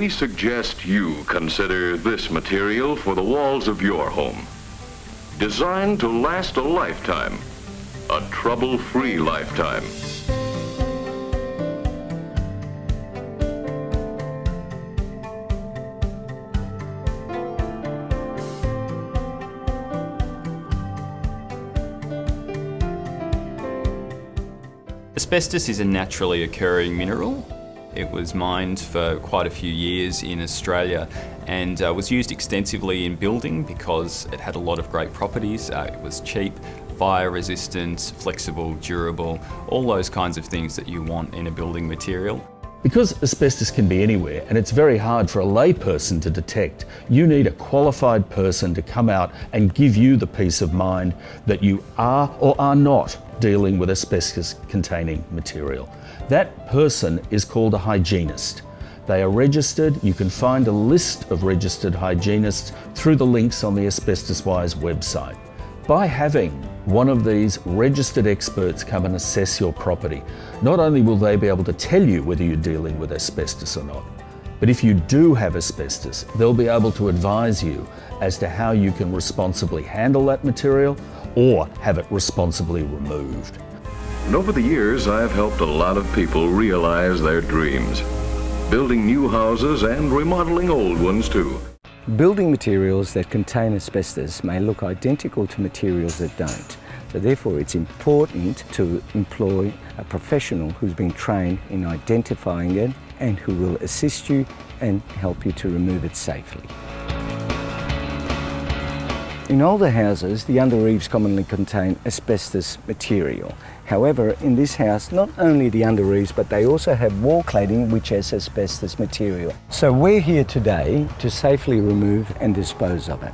we suggest you consider this material for the walls of your home. Designed to last a lifetime, a trouble-free lifetime. Asbestos is a naturally occurring mineral. It was mined for quite a few years in Australia and was used extensively in building because it had a lot of great properties. It was cheap, fire resistant, flexible, durable, all those kinds of things that you want in a building material. Because asbestos can be anywhere and it's very hard for a layperson to detect, you need a qualified person to come out and give you the peace of mind that you are or are not dealing with asbestos-containing material. That person is called a hygienist. They are registered. You can find a list of registered hygienists through the links on the Abestoswise website. By having one of these registered experts come and assess your property, not only will they be able to tell you whether you're dealing with asbestos or not, but if you do have asbestos, they'll be able to advise you as to how you can responsibly handle that material or have it responsibly removed. And over the years, I've helped a lot of people realize their dreams, building new houses and remodeling old ones too. Building materials that contain asbestos may look identical to materials that don't. So therefore it's important to employ a professional who's been trained in identifying it and who will assist you and help you to remove it safely. In older houses, the under eaves commonly contain asbestos material. However, in this house, not only the under eaves, but they also have wall cladding which has asbestos material. So we're here today to safely remove and dispose of it.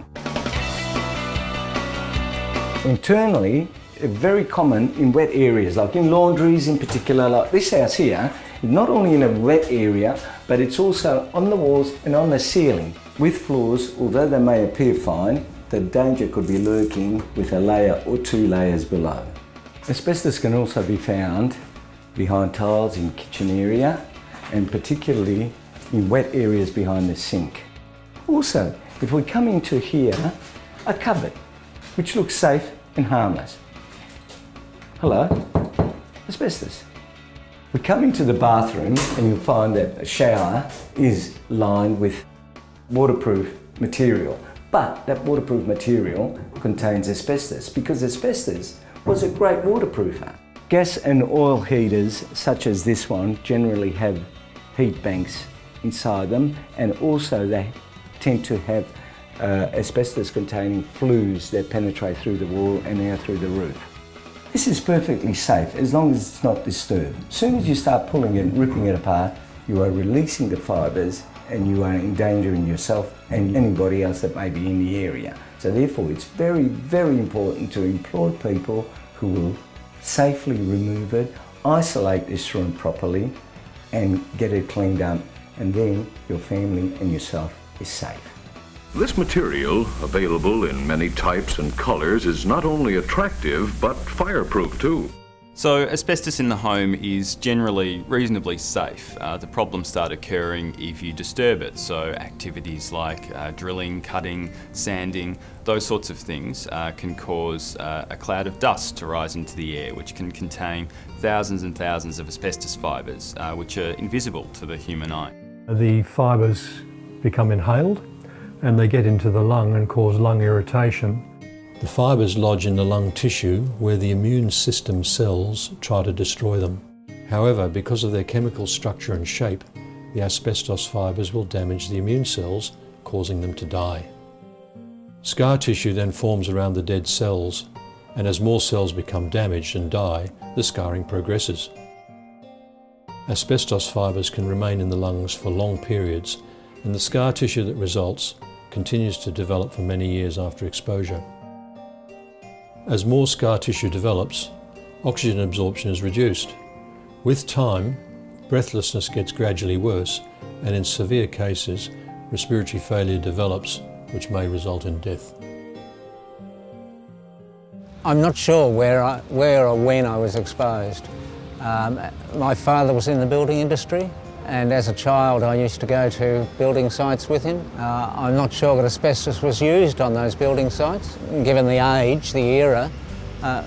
Internally, very common in wet areas, like in laundries in particular, like this house here, not only in a wet area, but it's also on the walls and on the ceiling. With floors, although they may appear fine, the danger could be lurking with a layer or two layers below. Asbestos can also be found behind tiles in kitchen area and particularly in wet areas behind the sink. Also, if we come into here, a cupboard, which looks safe and harmless. Hello, asbestos. We come into the bathroom and you'll find that a shower is lined with waterproof material. But that waterproof material contains asbestos because asbestos was a great waterproofer. Gas and oil heaters such as this one generally have heat banks inside them, and also they tend to have asbestos containing flues that penetrate through the wall and out through the roof. This is perfectly safe as long as it's not disturbed. As soon as you start pulling it and ripping it apart, you are releasing the fibres and you are endangering yourself and anybody else that may be in the area. So therefore it's very, very important to employ people who will safely remove it, isolate this room properly and get it cleaned up, and then your family and yourself is safe. This material, available in many types and colors, is not only attractive but fireproof too. So asbestos in the home is generally reasonably safe. The problems start occurring if you disturb it. So activities like drilling, cutting, sanding, those sorts of things can cause a cloud of dust to rise into the air, which can contain thousands and thousands of asbestos fibres, which are invisible to the human eye. The fibres become inhaled and they get into the lung and cause lung irritation. The fibres lodge in the lung tissue where the immune system cells try to destroy them. However, because of their chemical structure and shape, the asbestos fibres will damage the immune cells, causing them to die. Scar tissue then forms around the dead cells, and as more cells become damaged and die, the scarring progresses. Asbestos fibres can remain in the lungs for long periods, and the scar tissue that results continues to develop for many years after exposure. As more scar tissue develops, oxygen absorption is reduced. With time, breathlessness gets gradually worse, and in severe cases, respiratory failure develops, which may result in death. I'm not sure where or when I was exposed. My father was in the building industry, and as a child I used to go to building sites with him. I'm not sure that asbestos was used on those building sites. Given the age, the era,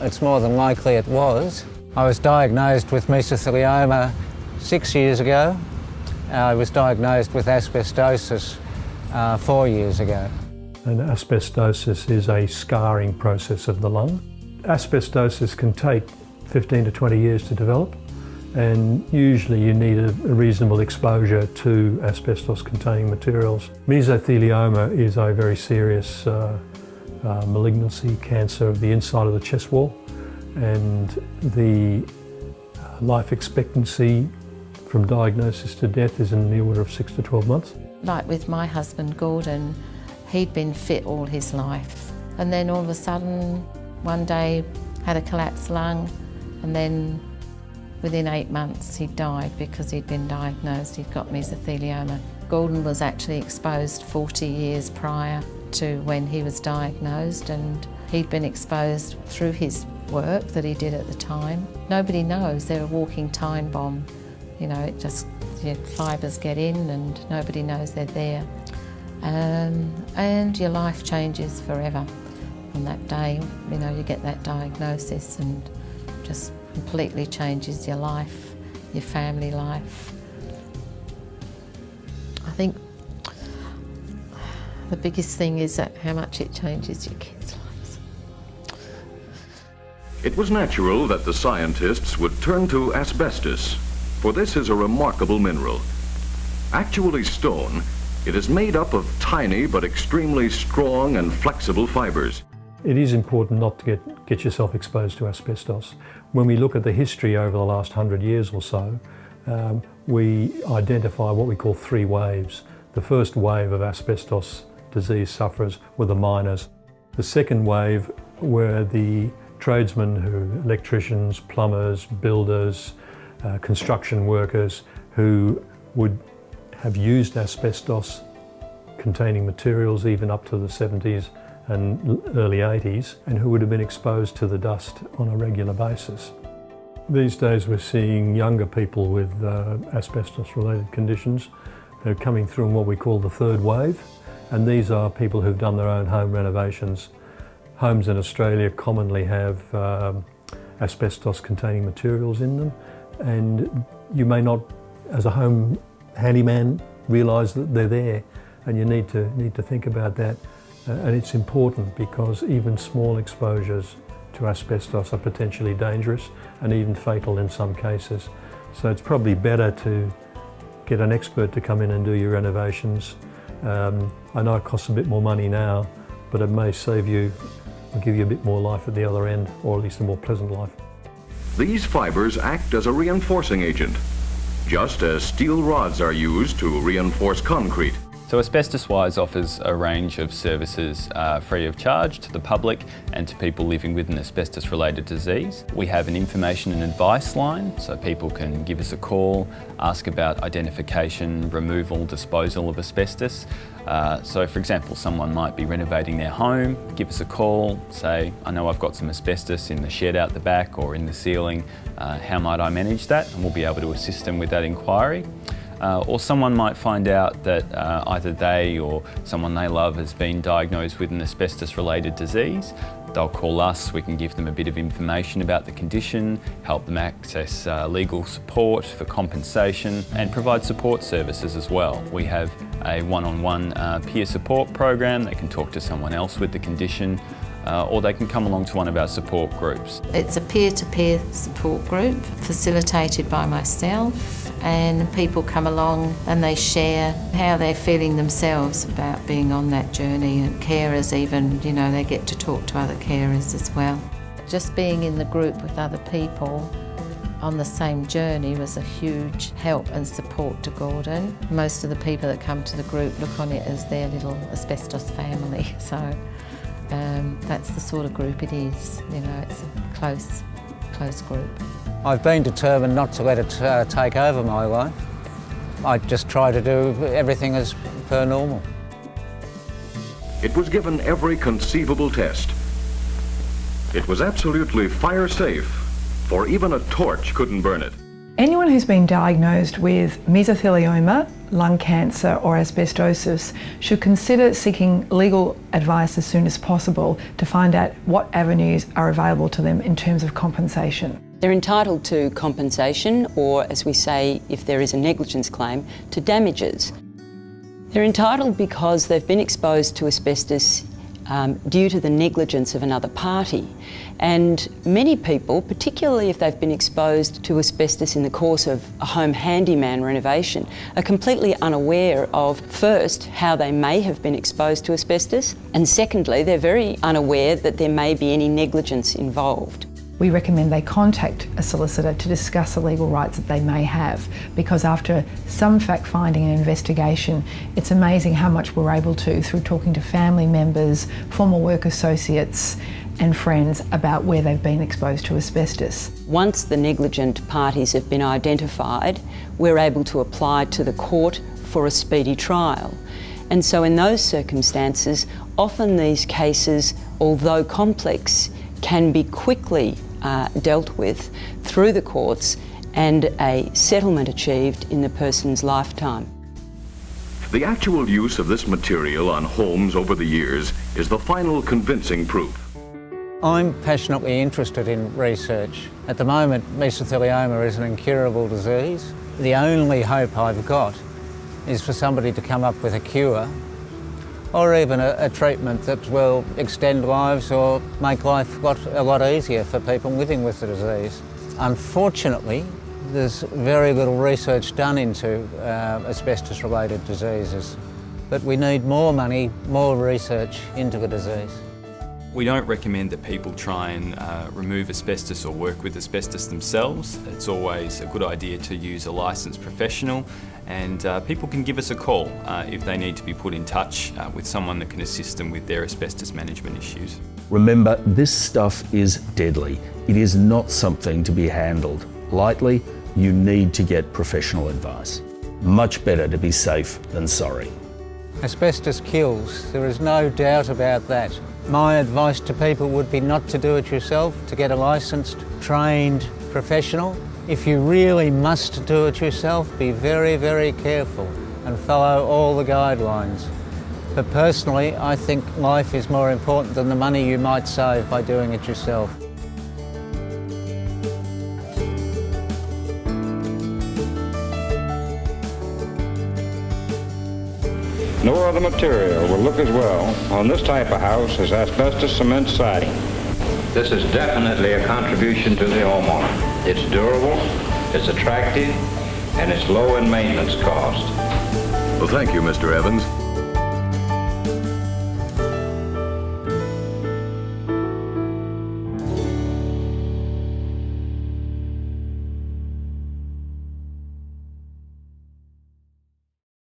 it's more than likely it was. I was diagnosed with mesothelioma 6 years ago. I was diagnosed with asbestosis 4 years ago. And asbestosis is a scarring process of the lung. Asbestosis can take 15 to 20 years to develop, and usually you need a reasonable exposure to asbestos-containing materials. Mesothelioma is a very serious malignancy, cancer of the inside of the chest wall, and the life expectancy from diagnosis to death is in the order of 6 to 12 months. Like with my husband Gordon, he'd been fit all his life, and then all of a sudden one day had a collapsed lung, and then within 8 months he died because he'd been diagnosed, he'd got mesothelioma. Gordon was actually exposed 40 years prior to when he was diagnosed, and he'd been exposed through his work that he did at the time. Nobody knows, they're a walking time bomb. You know, it just, your fibres get in and nobody knows they're there. And your life changes forever. On that day, you know, you get that diagnosis and just completely changes your life, your family life. I think the biggest thing is that how much it changes your kids' lives. It was natural that the scientists would turn to asbestos, for this is a remarkable mineral. Actually stone, it is made up of tiny but extremely strong and flexible fibers. It is important not to get yourself exposed to asbestos. When we look at the history over the last 100 years or so, we identify what we call 3 waves. The first wave of asbestos disease sufferers were the miners. The second wave were the tradesmen, electricians, plumbers, builders, construction workers, who would have used asbestos containing materials even up to the 70s and early 80s, and who would have been exposed to the dust on a regular basis. These days we're seeing younger people with asbestos-related conditions who are coming through in what we call the third wave, and these are people who've done their own home renovations. Homes in Australia commonly have asbestos-containing materials in them, and you may not, as a home handyman, realise that they're there, and you need to think about that. And it's important because even small exposures to asbestos are potentially dangerous and even fatal in some cases. So it's probably better to get an expert to come in and do your renovations. I know it costs a bit more money now, but it may save you and give you a bit more life at the other end, or at least a more pleasant life. These fibers act as a reinforcing agent, just as steel rods are used to reinforce concrete. So Abestoswise offers a range of services free of charge to the public and to people living with an asbestos-related disease. We have an information and advice line, so people can give us a call, ask about identification, removal, disposal of asbestos. So for example, someone might be renovating their home, give us a call, say, I know I've got some asbestos in the shed out the back or in the ceiling, how might I manage that? And we'll be able to assist them with that inquiry. Or someone might find out that either they or someone they love has been diagnosed with an asbestos-related disease. They'll call us, we can give them a bit of information about the condition, help them access legal support for compensation, and provide support services as well. We have a one-on-one peer support program. They can talk to someone else with the condition, or they can come along to one of our support groups. It's a peer-to-peer support group facilitated by myself, and people come along and they share how they're feeling themselves about being on that journey, and carers even, you know, they get to talk to other carers as well. Just being in the group with other people on the same journey was a huge help and support to Gordon. Most of the people that come to the group look on it as their little asbestos family, so that's the sort of group it is. You know, it's a close group. I've been determined not to let it take over my life. I just try to do everything as per normal. It was given every conceivable test. It was absolutely fire safe, for even a torch couldn't burn it. Anyone who's been diagnosed with mesothelioma, lung cancer or asbestosis should consider seeking legal advice as soon as possible to find out what avenues are available to them in terms of compensation. They're entitled to compensation, or as we say, if there is a negligence claim, to damages. They're entitled because they've been exposed to asbestos due to the negligence of another party. And many people, particularly if they've been exposed to asbestos in the course of a home handyman renovation, are completely unaware of, first, how they may have been exposed to asbestos, and secondly, they're very unaware that there may be any negligence involved. We recommend they contact a solicitor to discuss the legal rights that they may have, because after some fact-finding and investigation, it's amazing how much we're able to through talking to family members, former work associates and friends about where they've been exposed to asbestos. Once the negligent parties have been identified, we're able to apply to the court for a speedy trial. And so in those circumstances, often these cases, although complex, can be quickly dealt with through the courts and a settlement achieved in the person's lifetime. The actual use of this material on homes over the years is the final convincing proof. I'm passionately interested in research. At the moment, mesothelioma is an incurable disease. The only hope I've got is for somebody to come up with a cure, or even a treatment that will extend lives or make life a lot easier for people living with the disease. Unfortunately, there's very little research done into asbestos-related diseases, but we need more money, more research into the disease. We don't recommend that people try and remove asbestos or work with asbestos themselves. It's always a good idea to use a licensed professional, and people can give us a call if they need to be put in touch with someone that can assist them with their asbestos management issues. Remember, this stuff is deadly. It is not something to be handled lightly. You need to get professional advice. Much better to be safe than sorry. Asbestos kills, there is no doubt about that. My advice to people would be not to do it yourself, to get a licensed, trained professional. If you really must do it yourself, be very, very careful and follow all the guidelines. But personally, I think life is more important than the money you might save by doing it yourself. No other material will look as well on this type of house as asbestos cement siding. This is definitely a contribution to the homeowner. It's durable, it's attractive, and it's low in maintenance cost. Well, thank you, Mr. Evans.